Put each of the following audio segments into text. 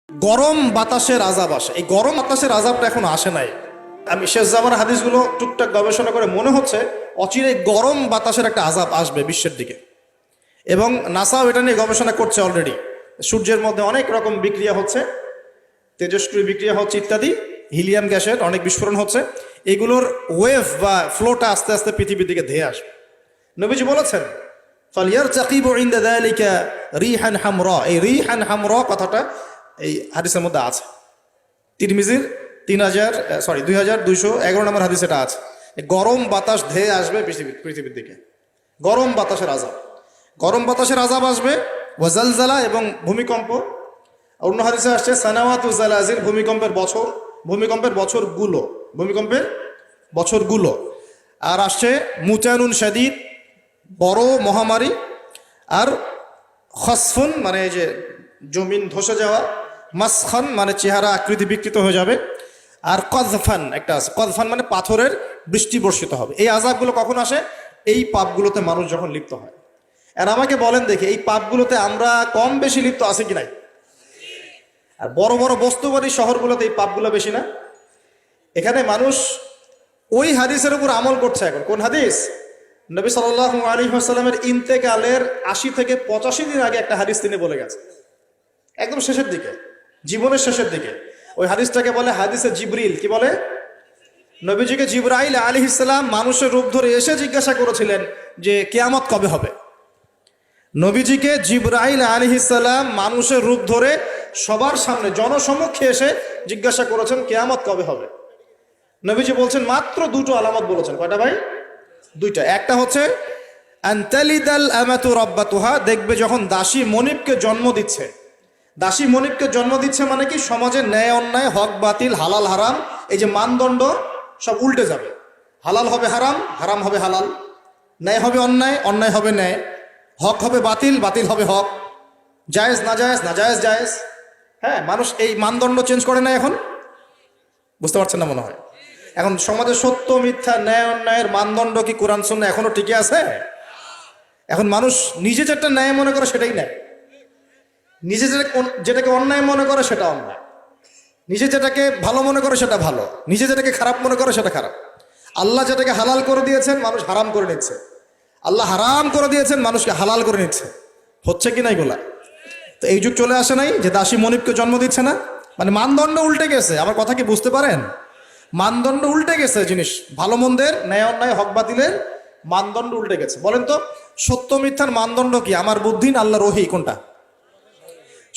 গরম বাতাসের আযাব আসে। এই গরম বাতাসের আযাবটা এখন আসে নাই। আমি শেষ জামানার হাদিসগুলো টুকটাক গবেষণা করে মনে হচ্ছে অচিরেই গরম বাতাসের একটা আযাব আসবে বিশ্বের দিকে, এবং নাসাও এটা নিয়ে গবেষণা করছে অলরেডি। সূর্যের মধ্যে অনেক রকম বিক্রিয়া হচ্ছে, তেজস্ক্রিয় বিক্রিয়া হচ্ছে ইত্যাদি, হিলিয়াম গ্যাসের অনেক বিস্ফোরণ হচ্ছে। এগুলোর ওয়েভ বা ফ্লোটা আস্তে আস্তে পৃথিবীর দিকে ধেয়ে আসবে। নবীজি বলেছেন ফালিয়ারতাকিবু ইনদা যালিকা রিহান হামরা। এই রিহান হামরা কথাটা এই হাদিসের মধ্যে আছে। তিরমিজির 2211 নম্বর হাদিস এটা আছে। গরম বাতাস ধেয়ে আসবে পৃথিবীর দিকে, গরম বাতাসের আযাব। গরম বাতাসের আযাব আসবে, ওয়াজালজালা এবং ভূমিকম্প। অন্য হাদিসে আসছে সানাওয়াতু জালাজিল, ভূমিকম্পের বছরগুলো। আর আসছে মুতানুন শাদীদ, বড় মহামারী। আর খসফুন মানে এই যে জমিন ধসে যাওয়া, মাসখান মানে চেহারা আকৃতি বিকৃত হয়ে যাবে। আর কযফান একটা আছে, কযফান মানে পাথরের বৃষ্টি বর্ষিত হবে। এই আযাবগুলো কখন আসে? এই পাপগুলোতে মানুষ যখন লিপ্ত হয়। আর আমাকে বলেন দেখি, এই পাপগুলোতে আমরা কম বেশি লিপ্ত আছি কি নাই? আর বড় বড় বস্তুবাদী শহরগুলোতে এই পাপগুলো বেশি না? এখানে মানুষ ওই হাদিসের উপর আমল করছে এখন। কোন হাদিস? নবী সাল্লাল্লাহু আলাইহি ওয়াসাল্লামের ইন্তেকালের ৮০ থেকে ৮৫ দিন আগে একটা হাদিস তিনি বলে গেছেন, একদম শেষের দিকে, জীবনের শেষের দিকে। ওই হাদিসটাকে বলে হাদিসে জিবরিল। কি বলে? নবীজিকে জিবরাইল আলাইহিস সালাম মানুষের রূপ ধরে এসে জিজ্ঞাসা করেছিলেন যে কিয়ামত কবে হবে। নবীজিকে জিবরাইল আলাইহিস সালাম মানুষের রূপ ধরে সবার সামনে জনসমক্ষে এসে জিজ্ঞাসা করেছেন কিয়ামত কবে হবে। নবীজি বলছেন মাত্র দুটো আলামত বলেছেন। কয়টা ভাই? দুইটা। একটা হচ্ছে আনতালিদাল আমাতু রাব্বাতুহা, দেখবে যখন দাসী মনিবকে জন্ম দিচ্ছে। দাসী মনিবকে জন্ম দিচ্ছে মানে কি? সমাজের ন্যায় অন্যায়, হক বাতিল, হালাল হারাম, এই যে মানদণ্ড সব উল্টে যাবে। হালাল হবে হারাম, হারাম হবে হালাল, ন্যায় হবে অন্যায়, অন্যায় হবে ন্যায়, হক হবে বাতিল, বাতিল হবে হক, জায়েজ নাজায়েজ, নাজায়েজ জায়েজ। হ্যাঁ, মানুষ এই মানদণ্ড চেঞ্জ করে না এখন। বুঝতে পারছেন না মনে হয়? এখন সমাজে সত্য মিথ্যা, ন্যায় অন্যায়ের মানদণ্ড কি কোরআন সুন্নাহ এখনো টিকে আছে? এখন মানুষ নিজে যেটা ন্যায় মনে করে সেটাই ন্যায়, নিজে যেটাকে অন্যায় মনে করে সেটা অন্যায়, নিজে যেটাকে ভালো মনে করে সেটা ভালো, নিজে যেটাকে খারাপ মনে করে সেটা খারাপ। আল্লাহ যেটাকে হালাল করে দিয়েছেন মানুষ হারাম করে নিচ্ছে, আল্লাহ হারাম করে দিয়েছেন মানুষকে হালাল করে নিচ্ছে। হচ্ছে কি না এগুলা? তো এই যুগ চলে আসে নাই যে দাসী মনিবকে জন্ম দিচ্ছে না? মানে মানদণ্ড উল্টে গেছে। আমার কথা কি বুঝতে পারেন? মানদণ্ড উল্টে গেছে। জিনিস ভালো মন্দের, ন্যায় অন্যায়, হক বাতিলের মানদণ্ড উল্টে গেছে। বলেন তো সত্য মিথ্যার মানদণ্ড কি? আমার বুদ্ধি না আল্লাহর ওহী? কোনটা?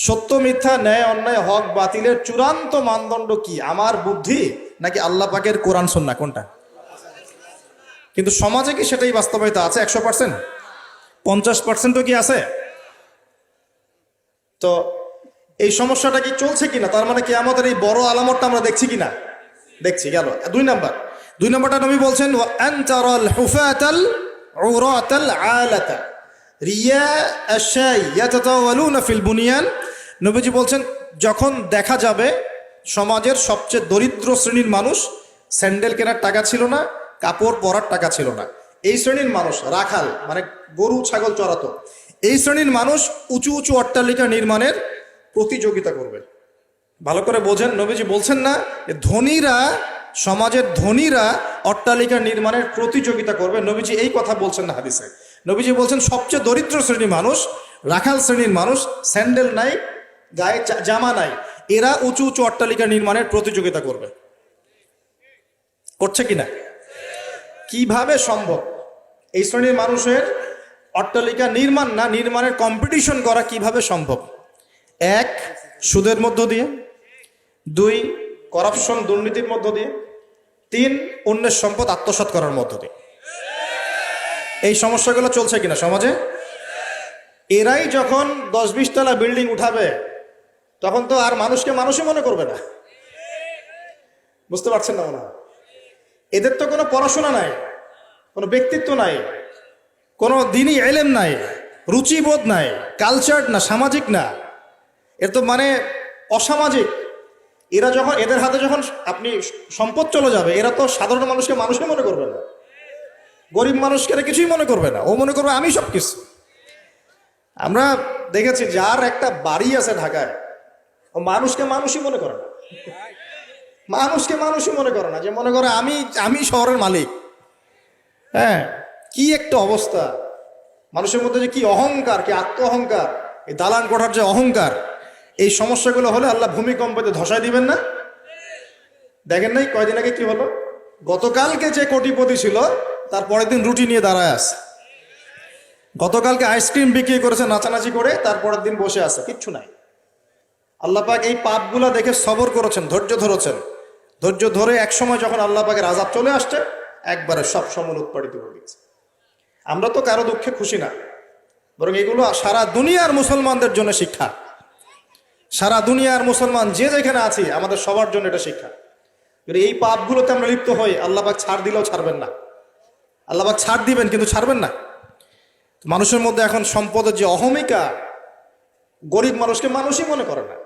সত্য মিথ্যা, ন্যায় অন্যায়, হক বাতিলের চূড়ান্ত মানদণ্ড কি? আমার বুদ্ধি নাকি আল্লাহ পাকের কোরআন সুন্নাহ? কোনটা? কিন্তু সমাজে কি সেটাই বাস্তবায়িত আছে 100%? 50%ও কি আছে? তো এই সমস্যাটা কি চলছে কিনা? তার মানে কি আমাদের এই বড় আলামতটা আমরা দেখছি কিনা? দেখছি। গেল দুই নম্বরটা নবী বলছেন ওয়া আনতারাল হুফাতাল উরাতাল আলাতা রিয়া আশাই ইয়াতাতাওয়ালুনা ফিল বুনিয়ান। নবীজি বলছেন যখন দেখা যাবে সমাজের সবচেয়ে দরিদ্র শ্রেণীর মানুষ, স্যান্ডেল কেনার টাকা ছিল না, কাপড় পরার টাকা ছিল না, এই শ্রেণীর মানুষ, রাখাল মানে গরু ছাগল চড়াতো, এই শ্রেণীর মানুষ উঁচু উঁচু অট্টালিকা নির্মাণের প্রতিযোগিতা করবে। ভালো করে বোঝেন, নবীজি বলছেন না ধনীরা, সমাজের ধনীরা অট্টালিকা নির্মাণের প্রতিযোগিতা করবে। নবীজি এই কথা বলছেন না হাদিসে। নবীজি বলছেন সবচেয়ে দরিদ্র শ্রেণীর মানুষ, রাখাল শ্রেণীর মানুষ, স্যান্ডেল নাই, গায়ে জামা নাই, এরা উঁচু উঁচু অট্টালিকা নির্মাণের প্রতিযোগিতা করবে। করছে কিনা? কিভাবে সম্ভব এই শ্রেণীর মানুষের অট্টালিকা নির্মাণের কম্পিটিশন করা কিভাবে সম্ভব? এক, সুদের মধ্য দিয়ে; দুই, করাপশন দুর্নীতির মধ্য দিয়ে; তিন, অন্যের সম্পদ আত্মসাৎ করার মধ্য দিয়ে। এই সমস্যাগুলো চলছে কিনা সমাজে? এরাই যখন 10-20 তলা বিল্ডিং উঠাবে তখন তো আর মানুষকে মানুষই মনে করবে না। বুঝতে পারছেন না মনে হয়? এদের তো কোনো পড়াশোনা নাই, কোনো ব্যক্তিত্ব নাই, কোনো দিনই এলেম নাই, রুচিবোধ নাই, কালচার না, সামাজিক না, এর তো মানে অসামাজিক। এরা যখন, এদের হাতে যখন আপনি সম্পদ চলে যাবে, এরা তো সাধারণ মানুষকে মানুষই মনে করবে না, গরিব মানুষকে এরা কিছুই মনে করবে না, ও মনে করবে আমি সব কিছু। আমরা দেখেছি যার একটা বাড়ি আছে ঢাকায়, ও মানুষকে মানুষই মনে করে না, মানুষকে মানুষই মনে করে না, যে মনে করে আমি আমি শহরের মালিক। হ্যাঁ, কি একটা অবস্থা মানুষের মধ্যে, যে কি অহংকার, কি আত্ম অহংকার, এই দালান কোঠার যে অহংকার, এই সমস্যাগুলো হলে আল্লাহ ভূমিকম্পতে ধসায় দিবেন না? দেখেন নাই কয়দিন আগে কি হলো? গতকালকে যে কোটিপতি ছিল তার পরের দিন রুটি নিয়ে দাঁড়ায় আছে। গতকালকে আইসক্রিম বিক্রি করেছে নাচানাচি করে, তারপরের দিন বসে আছে, কিচ্ছু নাই। আল্লাহ পাক এই পাপগুলা দেখে সবর করেছেন, ধৈর্য ধরেছেন। ধৈর্য ধরে এক সময় যখন আল্লাহ পাকের আযাব চলে আসছে, একবারে সব সময় উৎপাদিত হয়ে গেছে। আমরা তো কারো দুঃখে খুশি না, বরং এগুলো সারা দুনিয়ার মুসলমানদের জন্য শিক্ষা। সারা দুনিয়ার মুসলমান যে যেখানে আছি, আমাদের সবার জন্য এটা শিক্ষা। যদি এই পাপগুলোতে আমরা লিপ্ত হই, আল্লাহ পাক ছাড় দিলেও ছাড়বেন না। আল্লাহ পাক ছাড় দিবেন কিন্তু ছাড়বেন না। মানুষের মধ্যে এখন সম্পদের যে অহমিকা, গরিব মানুষকে মানুষই মনে করে না,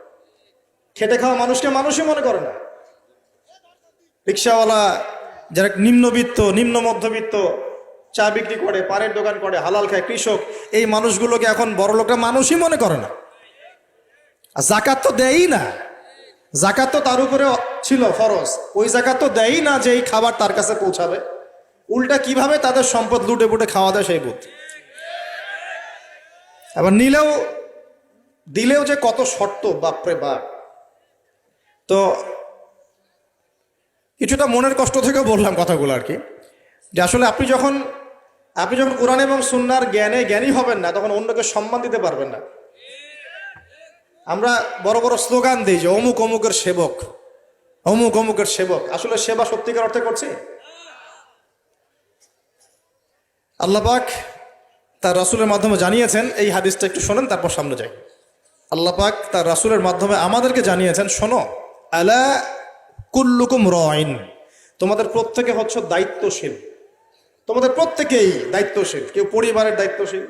খেটে খাওয়া মানুষকে মানুষই মনে করে না। রিক্সাওয়ালা, যারা নিম্নবিত্ত, নিম্ন মধ্যবিত্ত, চা বিক্রি করে, পানের দোকান করে, হালাল খায়, কৃষক, এই মানুষগুলোকে এখন বড় লোকরা মানুষই মনে করে না। আর জাকাত তো দেয়ই না, জাকাত তো তার উপরে ছিল ফরজ, ওই জাকাত তো দেয়ই না যে এই খাবার তার কাছে পৌঁছাবে। উল্টা কিভাবে তাদের সম্পদ লুটে পুটে খাওয়া দেয় সেই বুদ্ধি। আবার দিলেও যে কত শর্ত, বাপরে বাপ। তো কিছুটা মনের কষ্ট থেকে বললাম কথাগুলো আর কি, যে আসলে আপনি যখন কোরআন এবং সুন্নাহর জ্ঞানী হবেন না, তখন অন্যকে সম্মান দিতে পারবেন না। আমরা বড় বড় স্লোগান দিই যে অমুক অমুকের সেবক, অমুক অমুকের সেবক। আসলে সেবা সত্যিকার অর্থে করছে? আল্লাহ পাক তার রাসূলের মাধ্যমে জানিয়েছেন, এই হাদিসটা একটু শোনেন তারপর সামনে যাই। আল্লাহ পাক তার রাসূলের মাধ্যমে আমাদেরকে জানিয়েছেন, শোনো, আলা কুল্লুকুম রাইন, তোমাদের প্রত্যেকে হচ্ছে দায়িত্বশীল। তোমাদের প্রত্যেকেই দায়িত্বশীল। কেউ পরিবারের দায়িত্বশীল,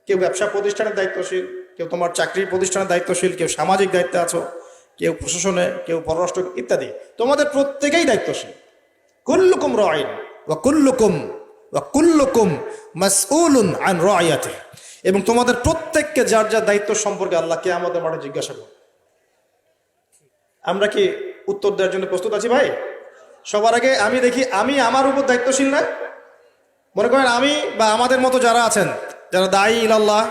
কেউ ব্যবসা প্রতিষ্ঠানের দায়িত্বশীল, কেউ তোমার চাকরির প্রতিষ্ঠানের দায়িত্বশীল, কেউ সামাজিক দায়িত্বে আছো, কেউ প্রশাসনে, কেউ পররাষ্ট্র ইত্যাদি। তোমাদের প্রত্যেকেই দায়িত্বশীল। কুল্লুকুম রাইন ওয়া কুল্লুকুম মাসউলুন আন রাইয়াতিহি, এবং তোমাদের প্রত্যেককে যার যার দায়িত্ব সম্পর্কে আল্লাহ কিয়ামতের মাঠে জিজ্ঞাসা করবে। আমরা কি উত্তর দেওয়ার জন্য প্রস্তুত আছি ভাই? সবার আগে আমি দেখি, আমি আমার উপর দায়িত্বশীল না? মনে করেন আমি বা আমাদের মতো যারা আছেন, যারা দায়ী ইলাল্লাহ,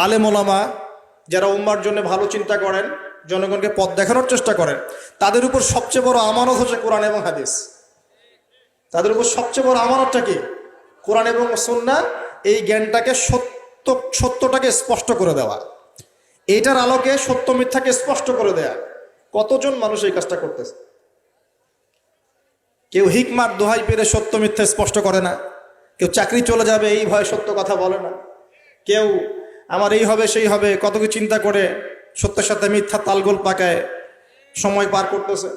আলেম ওলামা, যারা উম্মার জন্য ভালো চিন্তা করেন, জনগণকে পথ দেখানোর চেষ্টা করেন, তাদের উপর সবচেয়ে বড় আমানত হচ্ছে কোরআন এবং হাদিস। তাদের উপর সবচেয়ে বড় আমানতটা কি? কোরআন এবং সুন্নাহ। এই জ্ঞানটাকে সত্যটাকে স্পষ্ট করে দেওয়া, এইটার আলোকে সত্য মিথ্যাকে স্পষ্ট করে দেয়া। কতজন মানুষ এই কাজটা করতেছে? কেউ হিকমার দোহাই পেরে সত্য মিথ্যা স্পষ্ট করে না, কেউ চাকরি চলে যাবে এই ভয়ে সত্য কথা বলে না, কেউ আমার এই হবে সেই হবে কত কিছু চিন্তা করে সত্যের সাথে মিথ্যা তালগোল পাকায় সময় পার করতেছে।